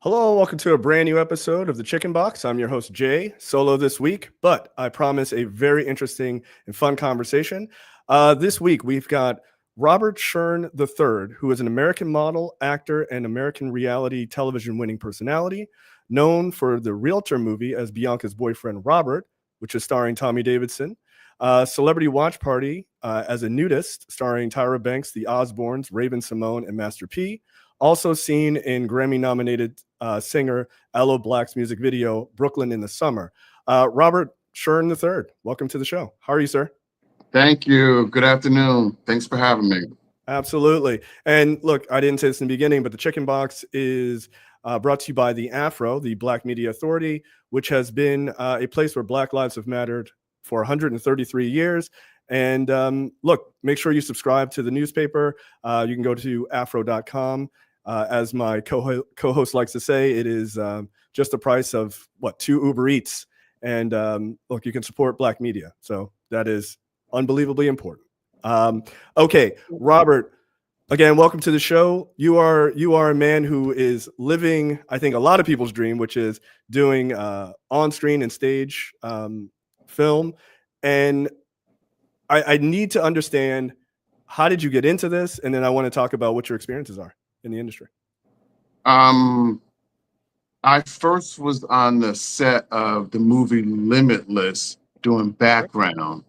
Hello, welcome to a brand new episode of the Chicken Box. I'm your host, Jay, solo this week, but I promise a very interesting and fun conversation. This week, we've got Robert Shearn III, who is an American model, actor, and American reality television winning personality, known for the Realtor movie as Bianca's boyfriend, Robert, which is starring Tommy Davidson, Celebrity Watch Party as a nudist, starring Tyra Banks, the Osbournes, Raven-Symoné, and Master P. Also seen in Grammy-nominated singer Aloe Black's music video, Brooklyn in the Summer. Robert Shearn III, welcome to the show. How are you, sir? Thank you. Good afternoon. Thanks for having me. Absolutely. And look, I didn't say this in the beginning, but the Chicken Box is brought to you by the Afro, the Black Media Authority, which has been a place where Black lives have mattered for 133 years. And look, make sure you subscribe to the newspaper. You can go to afro.com. As my co-host likes to say, it is just the price of, 2 Uber Eats. And look, you can support Black media. So that is unbelievably important. Okay, Robert, again, welcome to the show. You are a man who is living, I think, a lot of people's dream, which is doing on-screen and stage film. And I need to understand, how did you get into this? And then I want to talk about what your experiences are in the industry. I first was on the set of the movie Limitless doing background.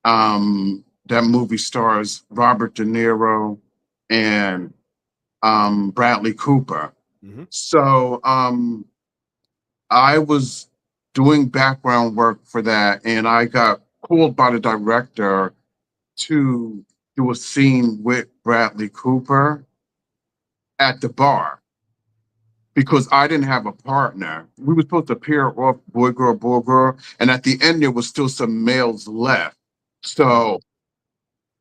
That movie stars Robert De Niro and Bradley Cooper. Mm-hmm. So I was doing background work for that, and I got called by the director to do a scene with Bradley Cooper at the bar because I didn't have a partner. We were supposed to pair off boy, girl, and at the end there was still some males left. So,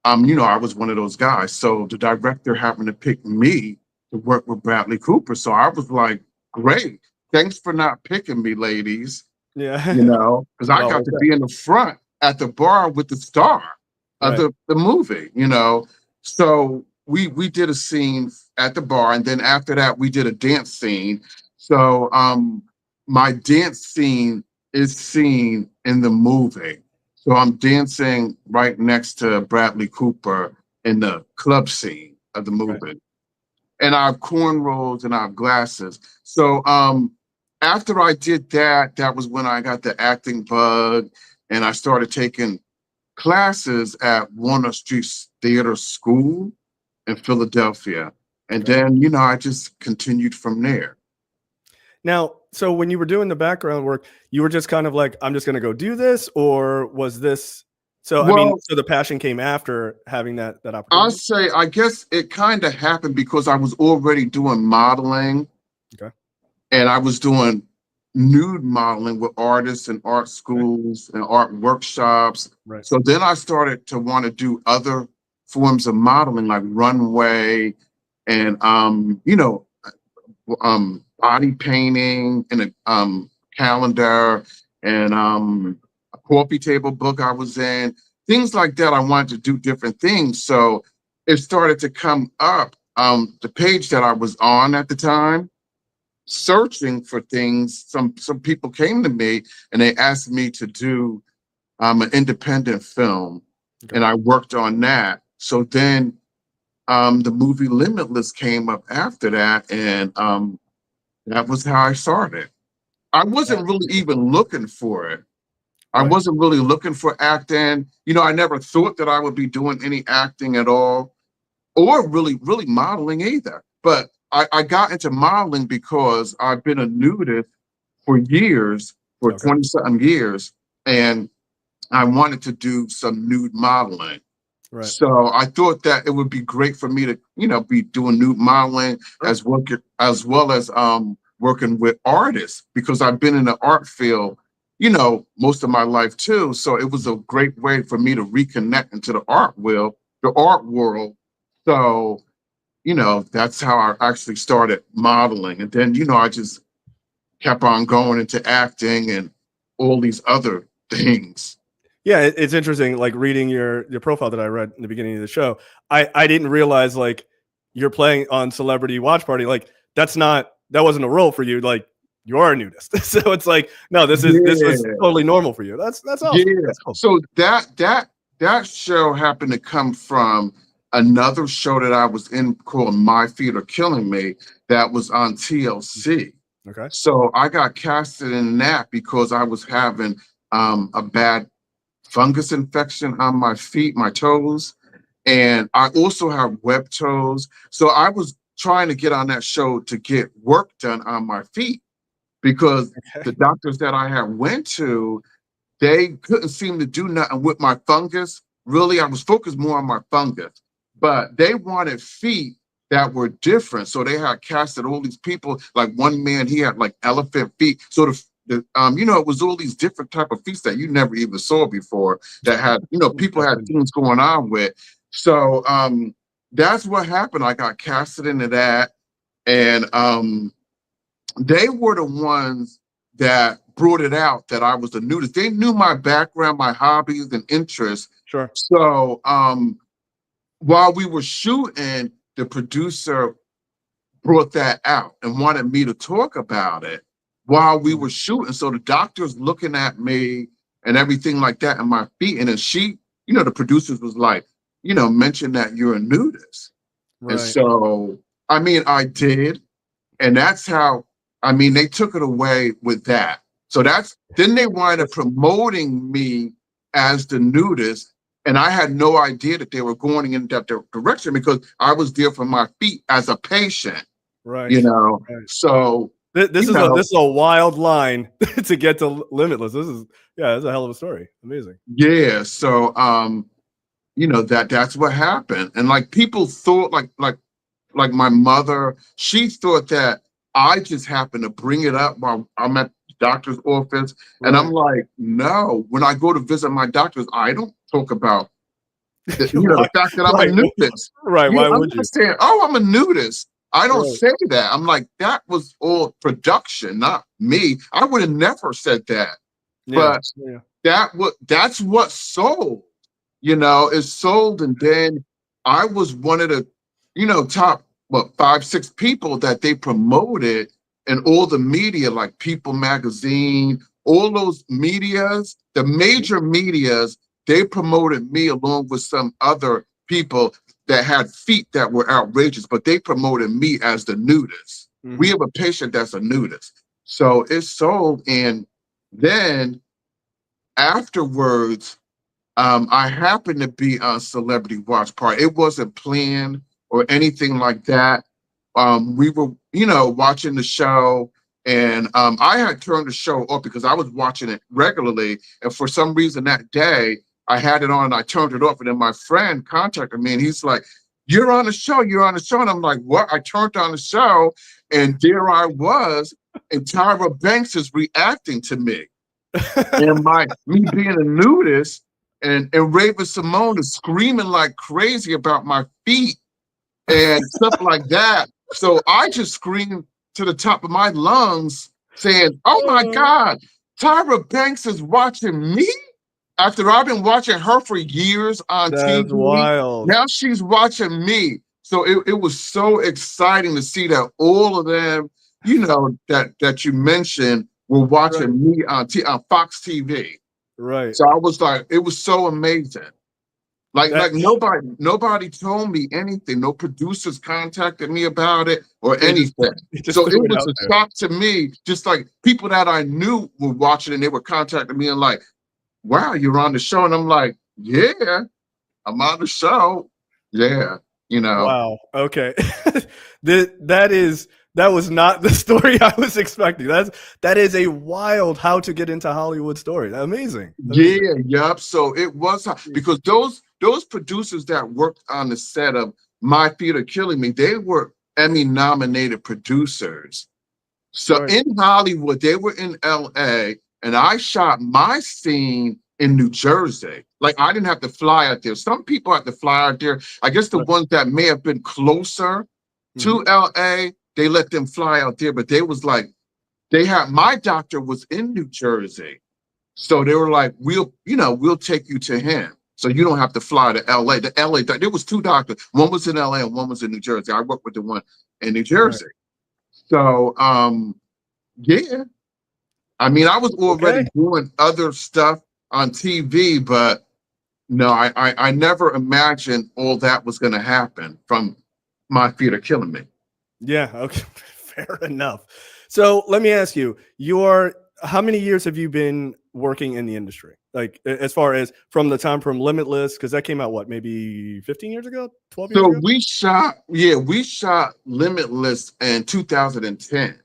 I was one of those guys. So the director happened to pick me to work with Bradley Cooper. So I was like, great. Thanks for not picking me, ladies. Yeah. Because I got to be in the front at the bar with the star of the movie, So we did a scene at the bar, and then after that we did a dance scene. So my dance scene is seen in the movie. So I'm dancing right next to Bradley Cooper in the club scene of the movie. Right. And I have cornrows and I have glasses. So after I did that, that was when I got the acting bug, and I started taking classes at Warner Street Theater School in Philadelphia. And then, I just continued from there. Now, so when you were doing the background work, you were just kind of like, I'm just going to go do this, or was this? So, so the passion came after having that opportunity? I guess it kind of happened because I was already doing modeling. Okay. And I was doing nude modeling with artists and art schools and art workshops. Right. So then I started to want to do other forms of modeling, like runway and body painting and a calendar and a coffee table book I was in, things like that. I wanted to do different things. So it started to come up, the page that I was on at the time, searching for things. Some people came to me and they asked me to do an independent film. Okay. And I worked on that. So then the movie Limitless came up after that, and that was how I started. I wasn't really even looking for it. Right. I wasn't really looking for acting. I never thought that I would be doing any acting at all, or really modeling either. But I got into modeling because I've been a nudist for years, for 20-something years, and I wanted to do some nude modeling. Right. So I thought that it would be great for me to, be doing nude modeling as well as working with artists, because I've been in the art field, most of my life too. So it was a great way for me to reconnect into the art world. So, that's how I actually started modeling. And then, I just kept on going into acting and all these other things. Yeah, it's interesting, like reading your profile that I read in the beginning of the show. I didn't realize, like, you're playing on Celebrity Watch Party. Like, that's not that wasn't a role for you. Like, you are a nudist. So it's like, no, this was totally normal for you. That's awesome. Yeah. That's cool. So that show happened to come from another show that I was in called My Feet Are Killing Me that was on TLC. Okay. So I got casted in that because I was having a bad fungus infection on my feet, my toes, and I also have web toes. So I was trying to get on that show to get work done on my feet because the doctors that I had went to, they couldn't seem to do nothing with my fungus. Really, I was focused more on my fungus, but they wanted feet that were different. So they had casted all these people. Like one man, he had like elephant feet. So it was all these different type of feet that you never even saw before that had, people had things going on with. So that's what happened. I got casted into that. And they were the ones that brought it out that I was a nudist. They knew my background, my hobbies and interests. Sure. So while we were shooting, the producer brought that out and wanted me to talk about it while we were shooting. So the doctor's looking at me and everything like that and my feet. And then she, the producers was like, mention that you're a nudist. Right. And so, I did. And that's how, they took it away with that. So then they wanted promoting me as the nudist. And I had no idea that they were going in that direction because I was there for my feet as a patient. Right. Right. So this is a wild line to get to Limitless. It's a hell of a story. Amazing. Yeah. So that's what happened. And like people thought like my mother, she thought that I just happened to bring it up while I'm at the doctor's office. Right. And I'm like, no, when I go to visit my doctors, I don't talk about the fact that I'm a nudist. Right. Why would you? Saying, oh, I'm a nudist. I don't say that. I'm like, that was all production, not me. I would have never said that. Yeah. But that's what sold. It sold. And then I was one of the, top 5-6 people that they promoted in all the media, like People Magazine, all those medias, the major medias, they promoted me along with some other people that had feet that were outrageous, but they promoted me as the nudist. Mm-hmm. We have a patient that's a nudist. So it sold. And then afterwards, I happened to be on Celebrity Watch Party. It wasn't planned or anything like that. We were, watching the show, and I had turned the show off because I was watching it regularly. And for some reason that day, I had it on and I turned it off. And then my friend contacted me and he's like, you're on the show. And I'm like, what? I turned on the show and there I was, and Tyra Banks is reacting to me. And me being a nudist, and Raven-Symoné is screaming like crazy about my feet and stuff like that. So I just screamed to the top of my lungs saying, oh my God, Tyra Banks is watching me? After I've been watching her for years on TV, wild. Now she's watching me. So it was so exciting to see that all of them, that you mentioned were watching me on Fox TV. Right. So I was like, it was so amazing. Like nobody told me anything. No producers contacted me about it or anything. So it was a shock to me. Just like people that I knew were watching and they were contacting me and like, wow, you're on the show. And I'm like, yeah, I'm on the show. Yeah, Wow. Okay. That was not the story I was expecting. That is a wild how to get into Hollywood story. Amazing. Yeah, yep. So it was because those producers that worked on the set of My Feet Are Killing Me, they were Emmy nominated producers. So in Hollywood, they were in LA, and I shot my scene in New Jersey. Like I didn't have to fly out there. Some people had to fly out there. I guess the ones that may have been closer to LA, they let them fly out there, but they was like, my doctor was in New Jersey. So they were like, we'll take you to him. So you don't have to fly to LA. The LA, there was 2 doctors. One was in LA and one was in New Jersey. I worked with the one in New Jersey. So yeah, I mean, I was already Okay. doing other stuff on TV, but no, I never imagined all that was going to happen from My Feet Are Killing Me. Yeah. Okay. Fair enough. So let me ask you, how many years have you been working in the industry? Like as far as from the time from Limitless, because that came out what, maybe 15 years ago, 12 years So ago? we shot Limitless in 2010.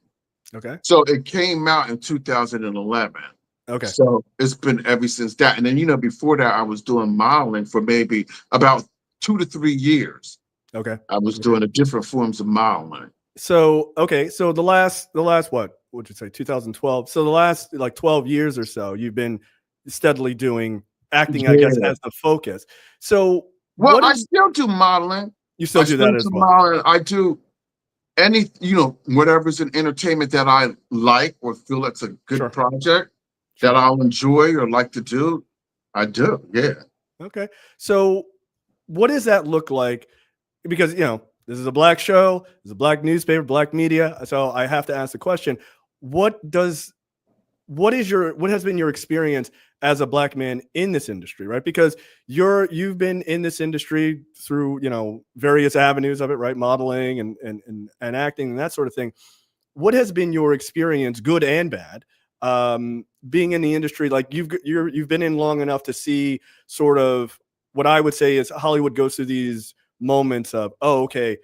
Okay. So it came out in 2011. Okay. So it's been ever since that. And then, before that, I was doing modeling for maybe about 2 to 3 years. Okay. I was Okay. doing the different forms of modeling. So okay, so the last what would you say 2012? So the last like 12 years or so, you've been steadily doing acting, I guess, Yeah. as the focus. So Well, what I is still do modeling. you I still do still that as do well? modeling. I do whatever's in entertainment that I like or feel that's a good Sure. project that Sure. I'll enjoy or like to do, I do. Yeah. Okay. So what does that look like? Because this is a black show, it's a black newspaper, black media. So I have to ask the question: What does what has been your experience as a black man in this industry, right? Because you've been in this industry through various avenues of it, right? Modeling and acting and that sort of thing. What has been your experience, good and bad, being in the industry? Like you've been in long enough to see sort of what I would say is Hollywood goes through these moments of, oh, okay,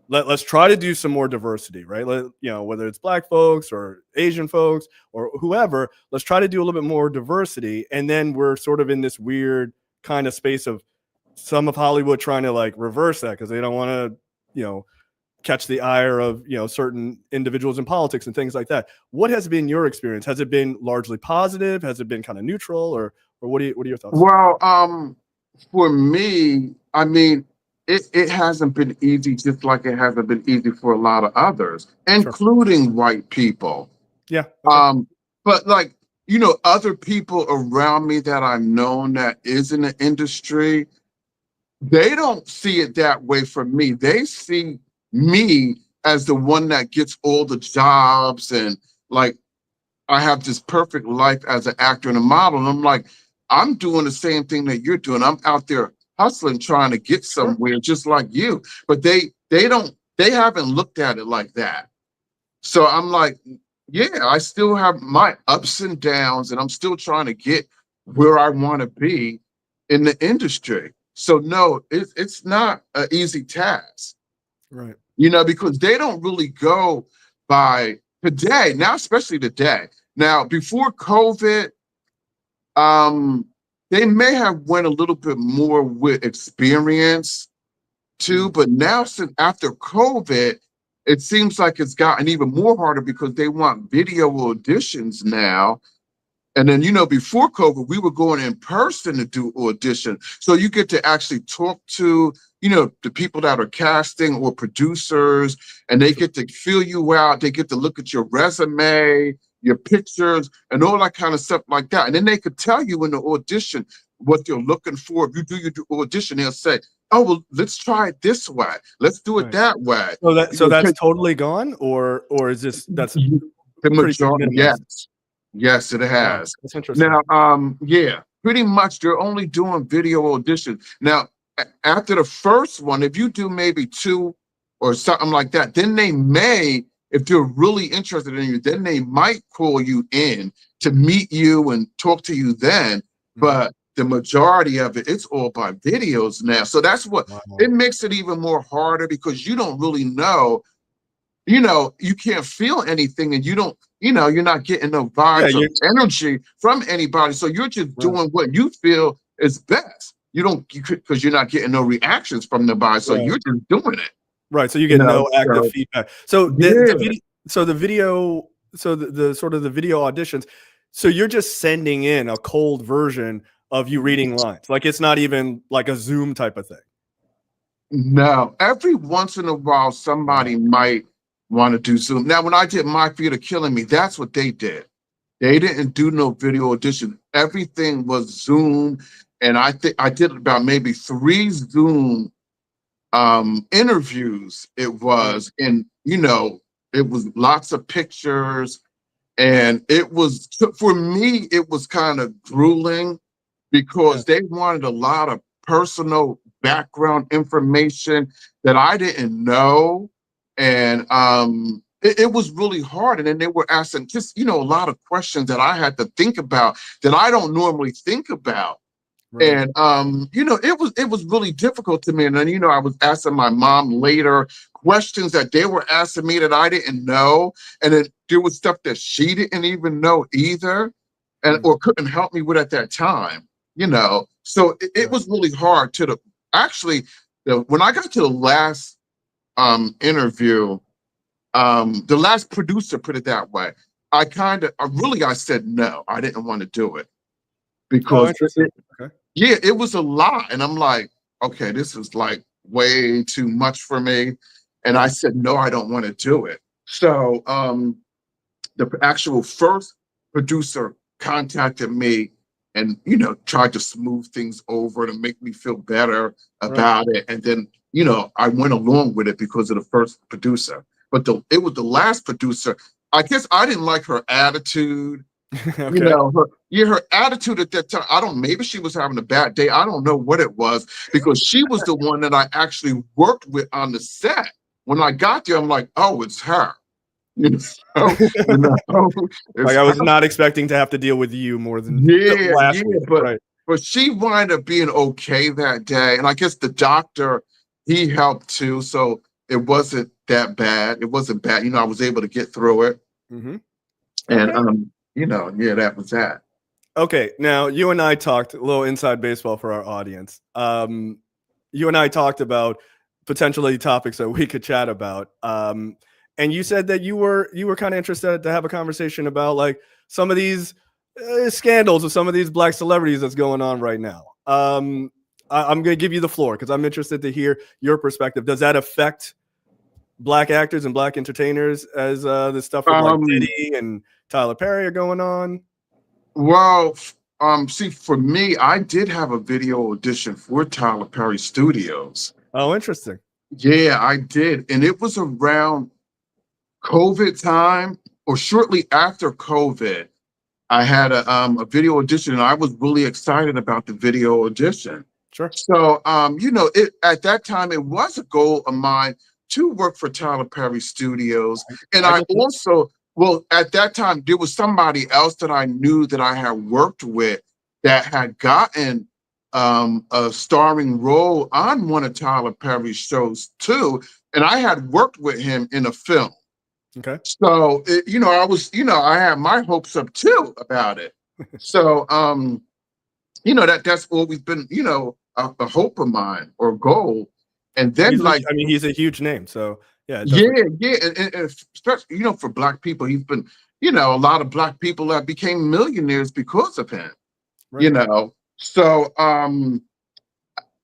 let's try to do some more diversity, right? Whether it's black folks or Asian folks or whoever, let's try to do a little bit more diversity. And then we're sort of in this weird kind of space of some of Hollywood trying to like reverse that because they don't want to, catch the ire of certain individuals in politics and things like that. What has been your experience? Has it been largely positive? Has it been kind of neutral, or what are your thoughts? Well, for me, I mean, it hasn't been easy, just like it hasn't been easy for a lot of others, Sure. including white people. Yeah. Okay. Um, but like, other people around me that I've known that is in the industry, they don't see it that way from me. They see me as the one that gets all the jobs and like I have this perfect life as an actor and a model. And I'm like, I'm doing the same thing that you're doing. I'm out there hustling, trying to get Sure. somewhere just like you. But they haven't looked at it like that. So I'm like, yeah, I still have my ups and downs, and I'm still trying to get where I want to be in the industry. So no, it's not an easy task, Right. because they don't really go by today, now, especially today. Now, before COVID, they may have went a little bit more with experience too, but now since after COVID, it seems like it's gotten even more harder because they want video auditions now. And then, before COVID, we were going in person to do audition. So you get to actually talk to, the people that are casting or producers, and they get to feel you out. They get to look at your resume, your pictures, and all that kind of stuff like that. And then they could tell you in the audition what they're looking for. If you do your audition, they'll say, oh, well, let's try it this way. Let's do it Right. that way. So that's totally gone, or is that's The pretty majority, minimized? yes. Yes, it Wow, has. that's interesting. Now, yeah, pretty much they're only doing video auditions. Now, after the first one, if you do maybe two or something like that, then they may, if they're really interested in you, then they might call you in to meet you and talk to you then. But the majority of it, it's all by videos now. So that's what it Wow. makes it even more harder because you don't really know, you can't feel anything and you don't, you're not getting no Yeah, vibes or you energy from anybody. So you're just right, doing what you feel is best. Because you're not getting no reactions from nobody. So right, you're just doing it, right. So you get no active so feedback. So the yeah. video, so the sort of the video auditions. So you're just sending in a cold version of you reading lines. Like it's not even like a Zoom type of thing. No, every once in a while, Wow. somebody might want to do Zoom. Now, when I did My Feet Are Killing Me, that's what they did. They didn't do no video audition. Everything was Zoom. And I think I did about maybe 3 Zoom interviews it Mm. was. And, It was lots of pictures. And it was, for me, it was kind of grueling because they wanted a lot of personal background information that I didn't know. And it was really hard. And then they were asking just, a lot of questions that I had to think about that I don't normally think about. Right. And it was really difficult to me. And then, I was asking my mom later questions that they were asking me that I didn't know. And then there was stuff that she didn't even know either, and or couldn't help me with at that time, So it was really hard when I got to the last interview, the last producer put it that way. I said no, I didn't want to do it Oh, because interesting. Okay. yeah, it was a lot. And I'm like, okay, this is like way too much for me. And I said, no, I don't want to do it. So the actual first producer contacted me and, tried to smooth things over to make me feel better about it. And then, I went along with it because of the first producer. But it was the last producer. I guess I didn't like her attitude. Okay. Her attitude at that time, maybe she was having a bad day. I don't know what it was, because she was the one that I actually worked with on the set. When I got there, I'm like, oh, it's her. It's Like I was her. not expecting to have to deal with you more than Yeah, last week. but she wound up being okay that day. And I guess the doctor, he helped too. So it wasn't that bad. It wasn't bad. I was able to get through it. Mm-hmm. And Okay. that was that. Okay, now you and I talked a little inside baseball for our audience. You and I talked about potentially topics that we could chat about. And you said that you were kind of interested to have a conversation about like some of these scandals with some of these black celebrities that's going on right now. I'm going to give you the floor because I'm interested to hear your perspective. Does that affect black actors and black entertainers as the stuff with like Diddy and Tyler Perry are going on? Well, see, for me, I did have a video audition for Tyler Perry Studios. Oh, interesting. Yeah, I did. And it was around COVID time or shortly after COVID. I had a video audition and I was really excited about the video audition. Sure. So, at that time, it was a goal of mine to work for Tyler Perry Studios. And I also, well, at that time, there was somebody else that I knew that I had worked with that had gotten a starring role on one of Tyler Perry's shows too. And I had worked with him in a film. Okay. So, I had my hopes up too about it. So, that's always been, a hope of mine or goal. And then he's a huge name. So yeah. And especially, for black people, he's been, a lot of black people that became millionaires because of him, So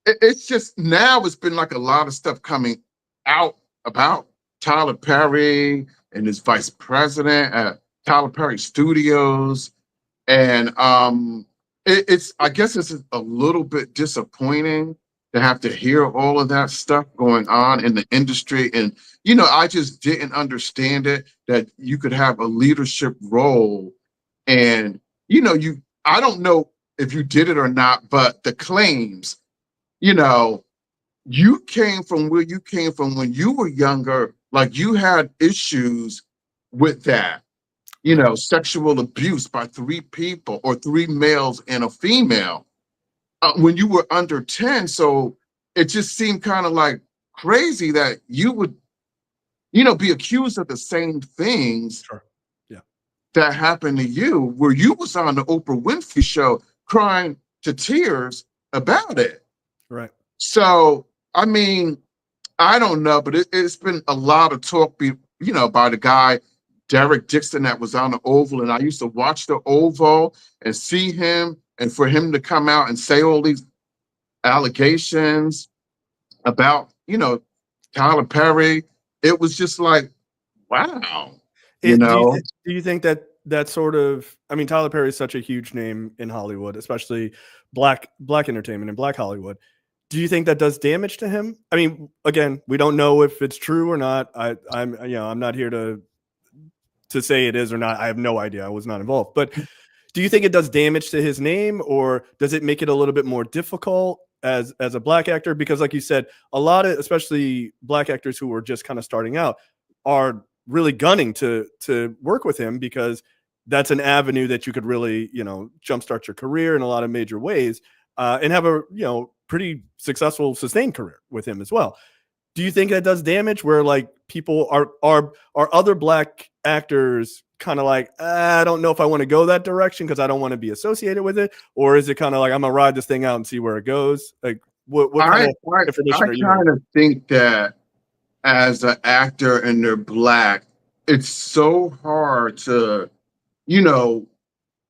it's just now it's been like a lot of stuff coming out about Tyler Perry and his vice president at Tyler Perry Studios. And I guess it's a little bit disappointing to have to hear all of that stuff going on in the industry. And, I just didn't understand it, that you could have a leadership role and, I don't know if you did it or not, but the claims, you came from where you came from when you were younger, like you had issues with that, sexual abuse by 3 people or 3 males and a female when you were under 10. So it just seemed kind of like crazy that you would, be accused of the same things that happened to you, where you was on the Oprah Winfrey show crying to tears about it. Right. So, I mean, I don't know, but it's been a lot of talk, by the guy, Derek Dixon, that was on the Oval. And I used to watch the Oval and see him, and for him to come out and say all these allegations about, Tyler Perry, it was just like, wow. Do you think that sort of, Tyler Perry is such a huge name in Hollywood, especially black entertainment and black Hollywood. Do you think that does damage to him? I mean, again, we don't know if it's true or not. I'm not here to say it is or not. I have no idea. I was not involved. But do you think it does damage to his name, or does it make it a little bit more difficult as a black actor? Because like you said, a lot of, especially black actors who are just kind of starting out, are really gunning to work with him, because that's an avenue that you could really, jumpstart your career in a lot of major ways, and have a, pretty successful, sustained career with him as well. Do you think that does damage, where like people are other black actors kind of like, I don't know if I want to go that direction because I don't want to be associated with it? Or is it kind of like, I'm gonna ride this thing out and see where it goes? Like what kind of information are you? I kind of think that as an actor and they're black, it's so hard to,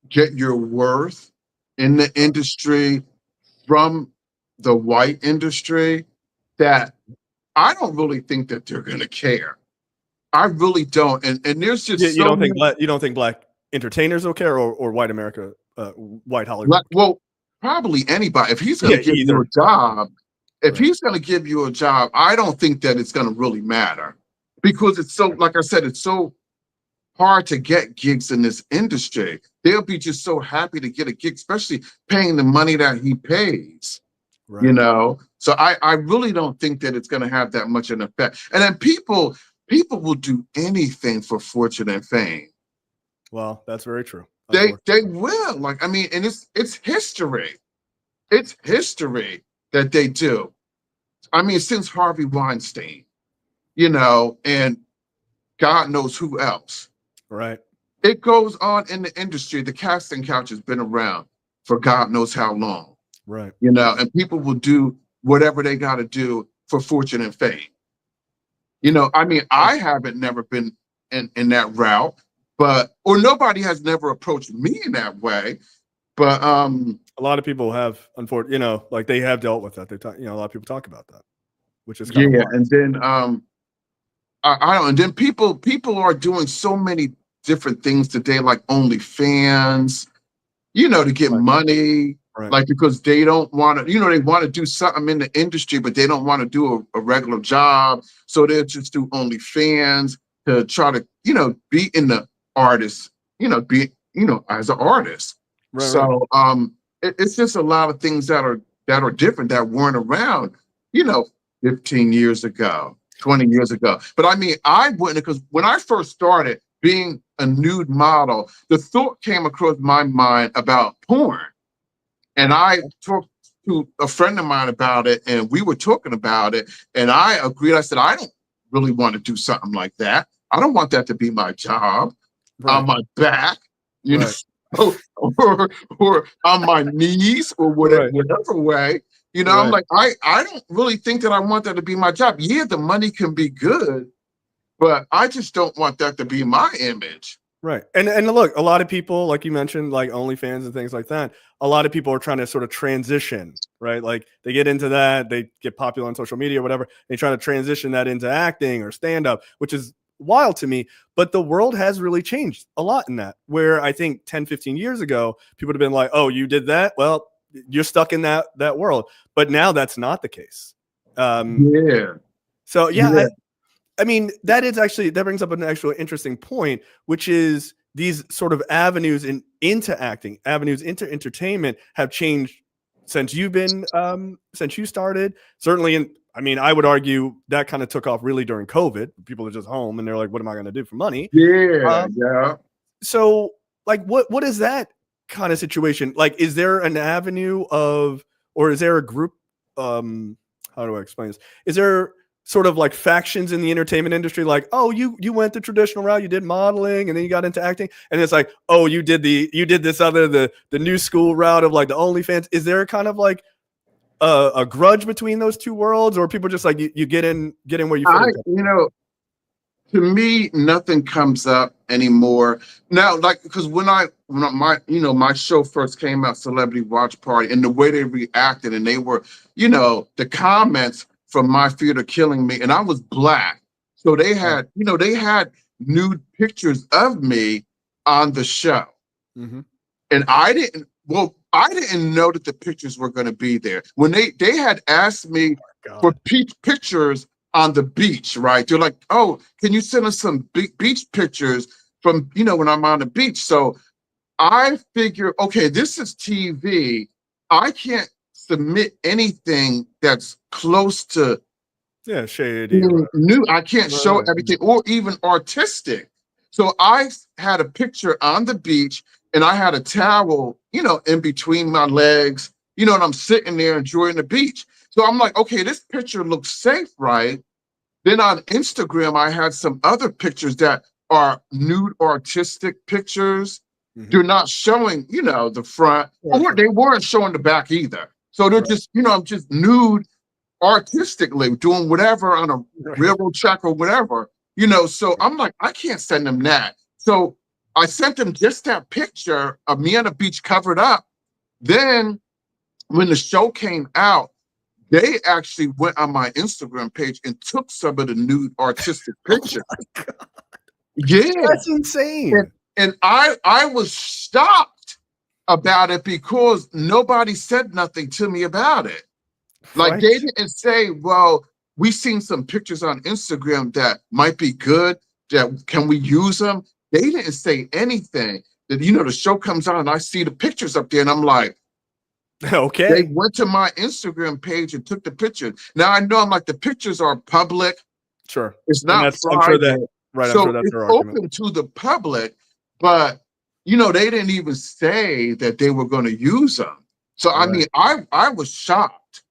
get your worth in the industry from the white industry, that I don't really think that they're going to care. I really don't. And there's just you don't think black entertainers will care, or white America, white Hollywood? Well, probably anybody. If he's going to give you a job, he's going to give you a job, I don't think that it's going to really matter, because it's so, like I said, it's so hard to get gigs in this industry. They'll be just so happy to get a gig, especially paying the money that he pays. Right. So I really don't think that it's going to have that much an effect. And then people will do anything for fortune and fame. Well, that's very true. They will. Like, I mean, and it's history. It's history that they do. I mean, since Harvey Weinstein, and God knows who else. Right. It goes on in the industry. The casting couch has been around for God knows how long. Right. And people will do whatever they got to do for fortune and fame. I mean, I haven't never been in that route, or nobody has never approached me in that way. But a lot of people have, unfortunately, like they have dealt with that. They talk, a lot of people talk about that, which is kind of wild. And then I don't. And then people are doing so many different things today, like OnlyFans, to get money. Right. Like, because they don't want to, they want to do something in the industry, but they don't want to do a regular job. So they'll just do OnlyFans to try to, be in the artist, be, as an artist. Right, so it's just a lot of things that are different, that weren't around, 15 years ago, 20 years ago. But I mean, I wouldn't, because when I first started being a nude model, the thought came across my mind about porn. And I talked to a friend of mine about it, and we were talking about it, and I agreed. I said, I don't really want to do something like that. I don't want that to be my job on my back, or on my knees, or whatever way. I'm like, I don't really think that I want that to be my job. Yeah, the money can be good, but I just don't want that to be my image. Right. And look, a lot of people, like you mentioned, like OnlyFans and things like that, a lot of people are trying to sort of transition, right? Like they get into that, they get popular on social media or whatever. They try to transition that into acting or stand-up, which is wild to me. But the world has really changed a lot in that, where I think 10, 15 years ago, people would have been like, oh, you did that? Well, you're stuck in that world. But now that's not the case. So, yeah. I mean, that brings up an actual interesting point, which is these sort of avenues into acting, avenues into entertainment have changed since you've been, since you started. Certainly, I would argue that kind of took off really during COVID. People are just home and they're like, what am I going to do for money? Yeah. So like, what is that kind of situation? Like, is there an avenue or is there a group, how do I explain this? Is there sort of like factions in the entertainment industry, like, oh, you went the traditional route, you did modeling, and then you got into acting, and it's like, oh, you did this other, the new school route of like the OnlyFans? Is there kind of like a grudge between those two worlds, or people just like you get in where you fit? To me, nothing comes up anymore now. Like, because when my show first came out, Celebrity Watch Party, and the way they reacted, and they were, the comments from My Theater Killing Me, and I was black, so they had nude pictures of me on the show, and I I didn't know that the pictures were going to be there. When they had asked me for God. pictures on the beach, right? They're like, oh, can you send us some beach pictures from, when I'm on the beach? So I figure, okay, this is TV. I can't submit anything that's close to Yeah, shady or whatever. new. I can't show Right. everything or even artistic. So I had a picture on the beach and I had a towel, in between my legs, and I'm sitting there enjoying the beach. So I'm like, okay, this picture looks safe, right? Then on Instagram, I had some other pictures that are nude artistic pictures. Mhm. They're not showing, the front, Sure, or sure. they weren't showing the back either. So they're Right. just, I'm just nude artistically doing whatever on a Right. railroad track or whatever, so I'm like, I can't send them that. So I sent them just that picture of me on the beach covered up. Then when the show came out, they actually went on my Instagram page and took some of the nude artistic Oh pictures. my God. Yeah. That's And, insane. and I was shocked about it because nobody said nothing to me about it. Like Right. they didn't say, well, we seen some pictures on Instagram that might be good. That can we use them? They didn't say anything. That the show comes on and I see the pictures up there and I'm like, they Okay. went to my Instagram page and took the picture. Now I know I'm like the pictures are public. Sure. It's And not that's I'm sure that private. right, I'm sure So that's it's their argument. open to the public, but they didn't even say that they were going to use them. So I Right. mean, I was shocked.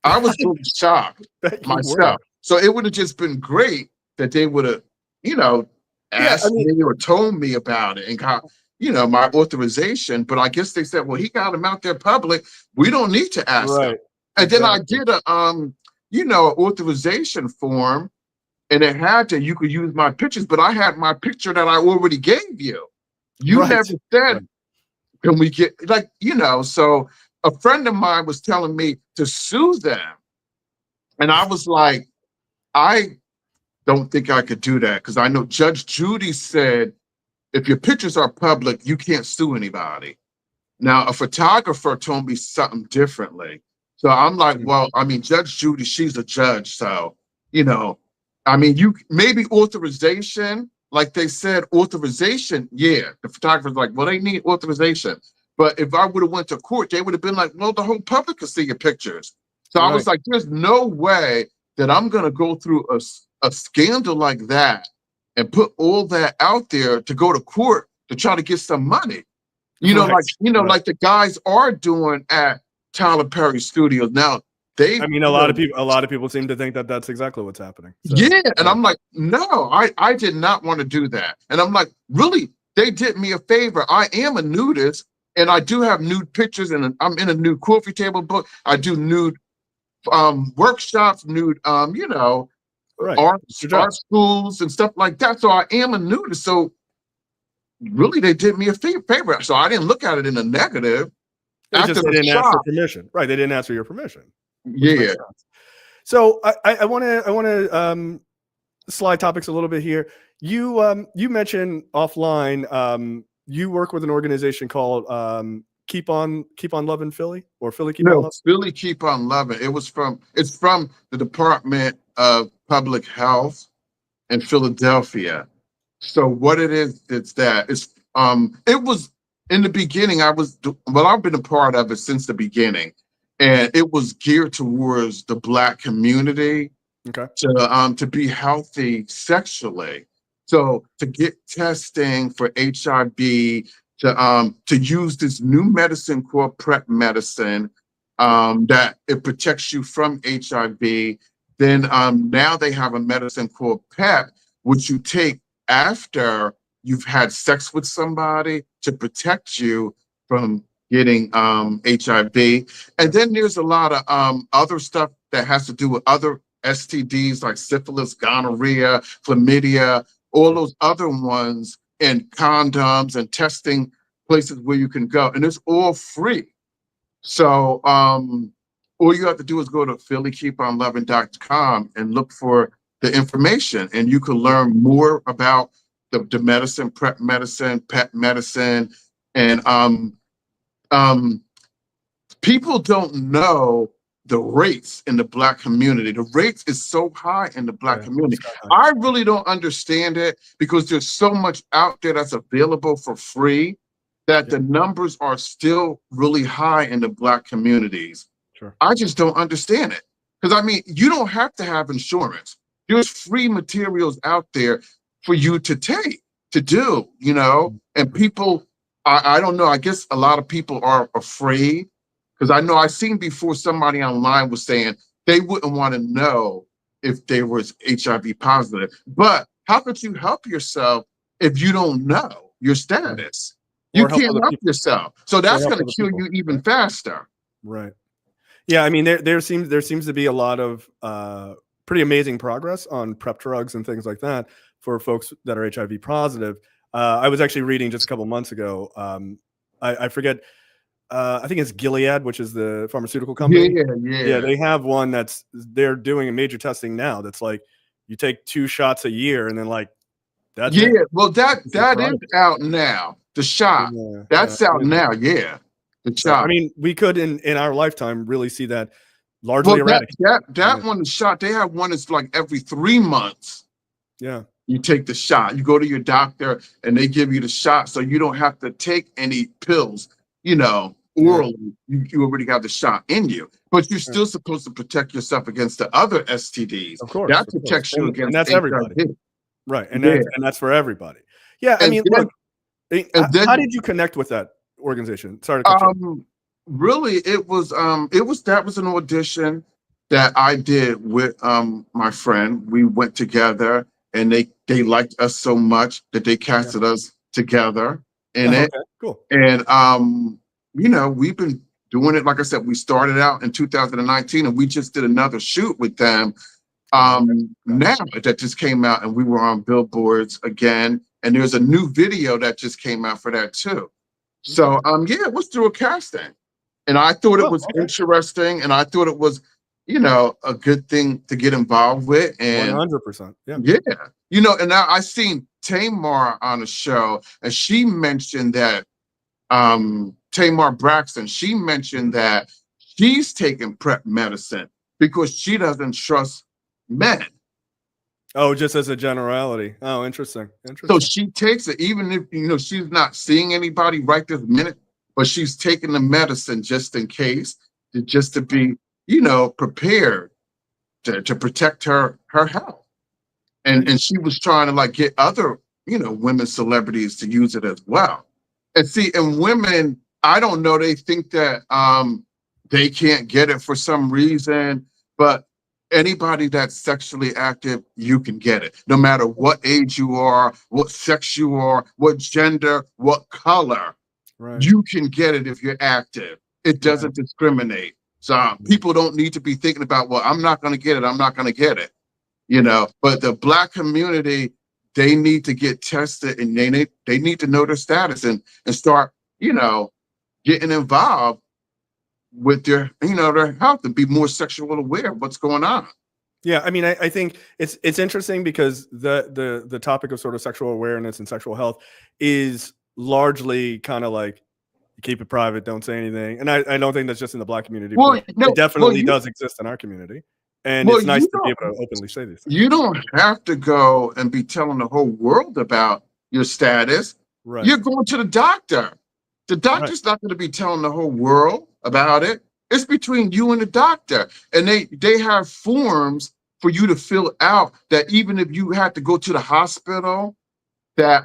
I was really shocked Bet you were. myself. So it would have just been great that they would have, you know, Yeah, I asked mean, me or told me about it and got, my authorization. But I guess they said, well, he got them out there public. We don't need to ask them. right. And then I Exactly. did a authorization form and it had to, you could use my pictures, but I had my picture that I already gave you. You Right. never Right. said, can we get so a friend of mine was telling me to sue them. And I was like, I don't think I could do that because I know Judge Judy said if your pictures are public, you can't sue anybody. Now, a photographer told me something differently. So I'm like, Mm. well, I mean, Judge Judy, she's a judge. So, I mean, you maybe authorization, like they said, authorization. Yeah, the photographer's like, well, they need authorization. But if I would have went to court, they would have been like, well, the whole public could see your pictures. So I was Right. like, there's no way that I'm going to go through a scandal like that and put all that out there to go to court to try to get some money. Right. Right. Like the guys are doing at Tyler Perry Studios now. They, I mean, a lot of people seem to think that that's exactly what's happening. So, yeah, and yeah. I'm like, no, I did not want to do that. And I'm like, really, they did me a favor. I am a nudist, and I do have nude pictures, and I'm in a nude coffee table book. I do nude workshops, nude Right. art It's your job. schools and stuff like that. So I am a nudist. So really, they did me a favor. So I didn't look at it in a negative. It's After just they the didn't ask for shop, permission. Right. They didn't ask for your permission, which makes yeah. sense. So I want to slide topics a little bit here. You mentioned offline you work with an organization called Keep on Loving Philly, or Philly Keep on No, Loving. Philly Keep on Loving. It's from the Department of Public Health in Philadelphia. So what it is, it was in the beginning, I've been a part of it since the beginning. And it was geared towards the Black community Okay. to be healthy sexually. So to get testing for HIV, to use this new medicine called PrEP medicine, that it protects you from HIV. Then now they have a medicine called PEP, which you take after you've had sex with somebody to protect you from getting HIV. And then there's a lot of other stuff that has to do with other STDs like syphilis, gonorrhea, chlamydia, all those other ones, and condoms and testing places where you can go. And it's all free. So all you have to do is go to phillykeeponloving.com and look for the information, and you can learn more about the medicine, PrEP medicine, PEP medicine, and people don't know the rates in the Black community. The rates is so high in the Black community. I really don't understand it because there's so much out there that's available for free that the numbers are still really high in the Black communities. Sure. I just don't understand it. Because I mean, you don't have to have insurance. There's free materials out there for you to take, to do, you know, and people, I don't know, I guess a lot of people are afraid. Because I know I've seen before somebody online was saying they wouldn't want to know if they was HIV positive. But how could you help yourself if you don't know your status? You can't help yourself. So that's going to kill you even faster. Right. Yeah. I mean, there seems to be a lot of pretty amazing progress on PrEP drugs and things like that for folks that are HIV positive. I was actually reading just a couple months ago. I forget. I think it's Gilead, which is the pharmaceutical company. Yeah. They have one they're doing a major testing now. That's like you take 2 shots a year, and then like that's it. Well, that is out now. The shot that's out now. Yeah, the shot. I mean, we could in our lifetime really see that largely eradicated. That one, the shot. They have one that's like every 3 months. Yeah. You take the shot. You go to your doctor, and they give you the shot, so you don't have to take any pills. You know. Orally, you already got the shot in you, but you're still supposed to protect yourself against the other STDs. Of course, that protects you against. And that's everybody, right? And that's for everybody. Yeah, I mean, then, look, how did you connect with that organization? Sorry to cut you. Really, that was an audition that I did with my friend. We went together, and they liked us so much that they casted us together in it. Cool. And you know, we've been doing it. Like I said, we started out in 2019, and we just did another shoot with them now that just came out, and we were on billboards again. And there's a new video that just came out for that too. So yeah, it was through a casting, and I thought it was interesting, and I thought it was, you know, a good thing to get involved with. And 100%. Yeah. You know, and now I seen Tamar on a show, and she mentioned that Tamar Braxton, she mentioned that she's taking PrEP medicine because she doesn't trust men. Oh, just as a generality. Oh, interesting. So she takes it, even if, you know, she's not seeing anybody right this minute, but she's taking the medicine just in case, just to be, you know, prepared to protect her health. And she was trying to like get other, you know, women celebrities to use it as well. And see, and women, I don't know, they think that they can't get it for some reason, but anybody that's sexually active, you can get it. No matter what age you are, what sex you are, what gender, what color, you can get it if you're active. It doesn't discriminate. So people don't need to be thinking about, well, I'm not going to get it. I'm not going to get it. You know, but the Black community, they need to get tested, and they need to know their status and start, you know, getting involved with their, you know, their health and be more sexual aware of what's going on. Yeah, I mean, I think it's interesting because the topic of sort of sexual awareness and sexual health is largely kind of like keep it private, don't say anything. And I don't think that's just in the Black community. Well, it definitely does exist in our community. And it's nice to be able to openly say these things. You don't have to go and be telling the whole world about your status. Right. You're going to the doctor. The doctor's not going to be telling the whole world about it. It's between you and the doctor. And they have forms for you to fill out that even if you had to go to the hospital, that,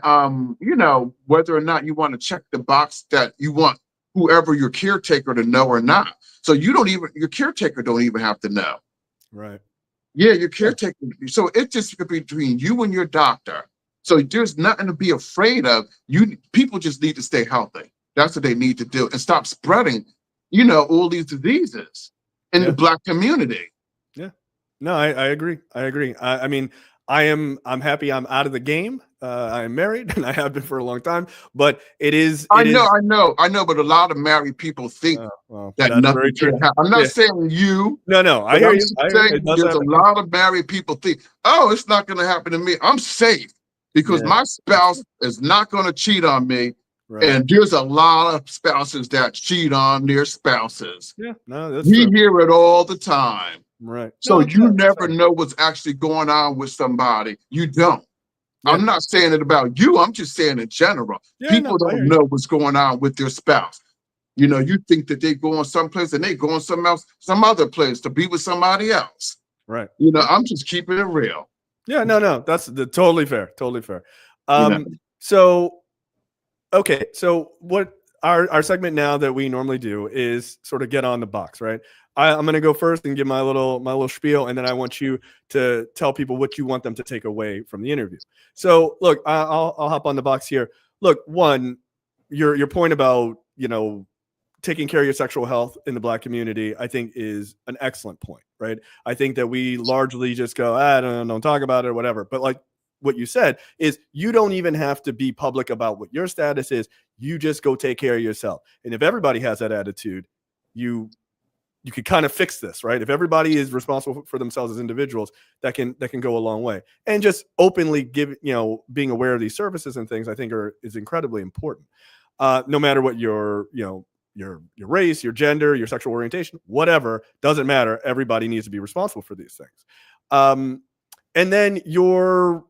you know, whether or not you want to check the box that you want whoever your caretaker to know or not. So your caretaker don't even have to know. Right. Yeah, your caretaker. So it just could be between you and your doctor. So there's nothing to be afraid of. People just need to stay healthy. That's what they need to do and stop spreading, you know, all these diseases in the Black community. Yeah. No, I agree. I mean, I'm happy I'm out of the game. I am married and I have been for a long time, but I know, but a lot of married people think that nothing can happen. I'm not saying you. No, I hear you. There's a lot of married people think, oh, it's not going to happen to me. I'm safe because my spouse is not going to cheat on me. Right. And there's a lot of spouses that cheat on their spouses. Yeah. No, that's We true. hear it all the time. Right. So No, you that's never fair. know what's actually going on with somebody. You don't. Yeah. I'm not saying it about you. I'm just saying in general. Yeah, People no, I hear don't you. know what's going on with their spouse. You know, you think that they go on someplace and they go on some other place to be with somebody else. Right. You know, I'm just keeping it real. Yeah, no, that's totally fair. Totally fair. Yeah. So, okay. So what our segment now that we normally do is sort of get on the box, right? I'm going to go first and give my little spiel, and then I want you to tell people what you want them to take away from the interview. So, look, I'll hop on the box here. Look, one, your point about, you know, taking care of your sexual health in the Black community, I think is an excellent point, right? I think that we largely just go, don't talk about it or whatever. But like what you said is you don't even have to be public about what your status is. You just go take care of yourself. And if everybody has that attitude, you could kind of fix this, right? If everybody is responsible for themselves as individuals, that can go a long way. And just openly being aware of these services and things, I think is incredibly important. No matter what your race, your gender, your sexual orientation, whatever, doesn't matter. Everybody needs to be responsible for these things. And then your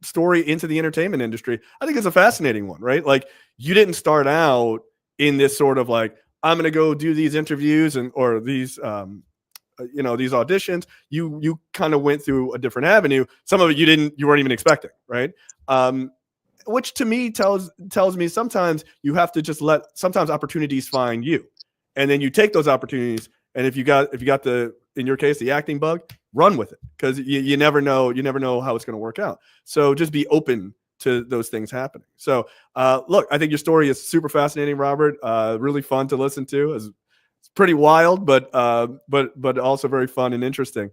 story into the entertainment industry, I think is a fascinating one, right? Like, you didn't start out in this sort of like, I'm going to go do these interviews or these, these auditions. You kind of went through a different avenue. Some of it you weren't even expecting, right? Which to me tells me sometimes you have to just sometimes opportunities find you, and then you take those opportunities. And if you got in your case, the acting bug, run with it, because you never know how it's going to work out. So just be open to those things happening. So look, I think your story is super fascinating, Robert. Really fun to listen to. It's pretty wild, but also very fun and interesting.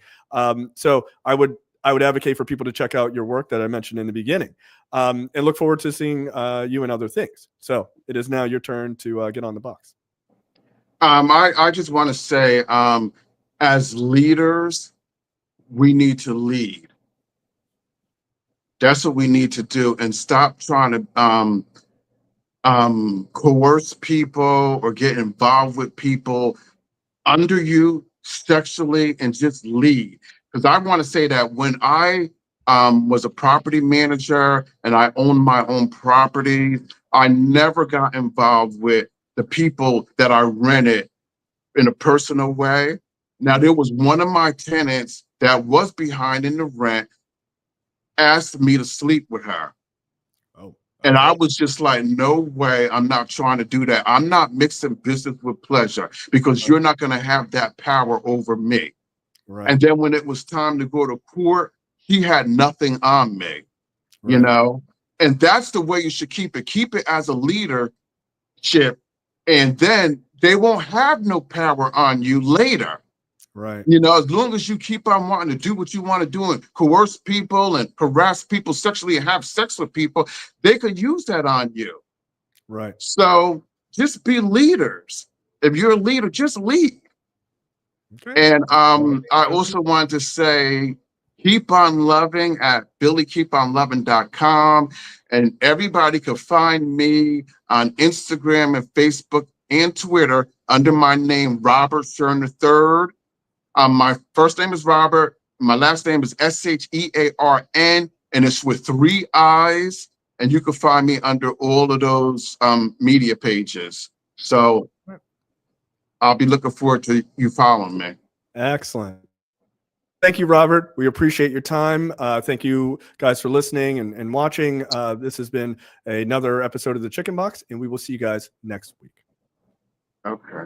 So I would advocate for people to check out your work that I mentioned in the beginning, and look forward to seeing you in other things. So it is now your turn to get on the box. I just want to say, as leaders, we need to lead. That's what we need to do, and stop trying to coerce people or get involved with people under you sexually, and just lead. Because I want to say that when I was a property manager and I owned my own property, I never got involved with the people that I rented in a personal way. Now, there was one of my tenants that was behind in the rent, asked me to sleep with her. Oh. And I was just like, no way, I'm not trying to do that. I'm not mixing business with pleasure, because you're not going to have that power over me. Right. And then when it was time to go to court, he had nothing on me, Right. you know? And that's the way you should keep it. Keep it as a leadership, and then they won't have no power on you later. Right. You know, as long as you keep on wanting to do what you want to do and coerce people and harass people sexually and have sex with people, they could use that on you. Right. So just be leaders. If you're a leader, just lead. Okay. And I also wanted to say, keep on loving at billykeeponloving.com. And everybody can find me on Instagram and Facebook and Twitter under my name, Robert Shearn III. My first name is Robert. My last name is Shearn, and it's with 3 I's. And you can find me under all of those media pages. So I'll be looking forward to you following me. Excellent. Thank you, Robert. We appreciate your time. Thank you guys for listening and watching. This has been another episode of The Chicken Box, and we will see you guys next week. Okay.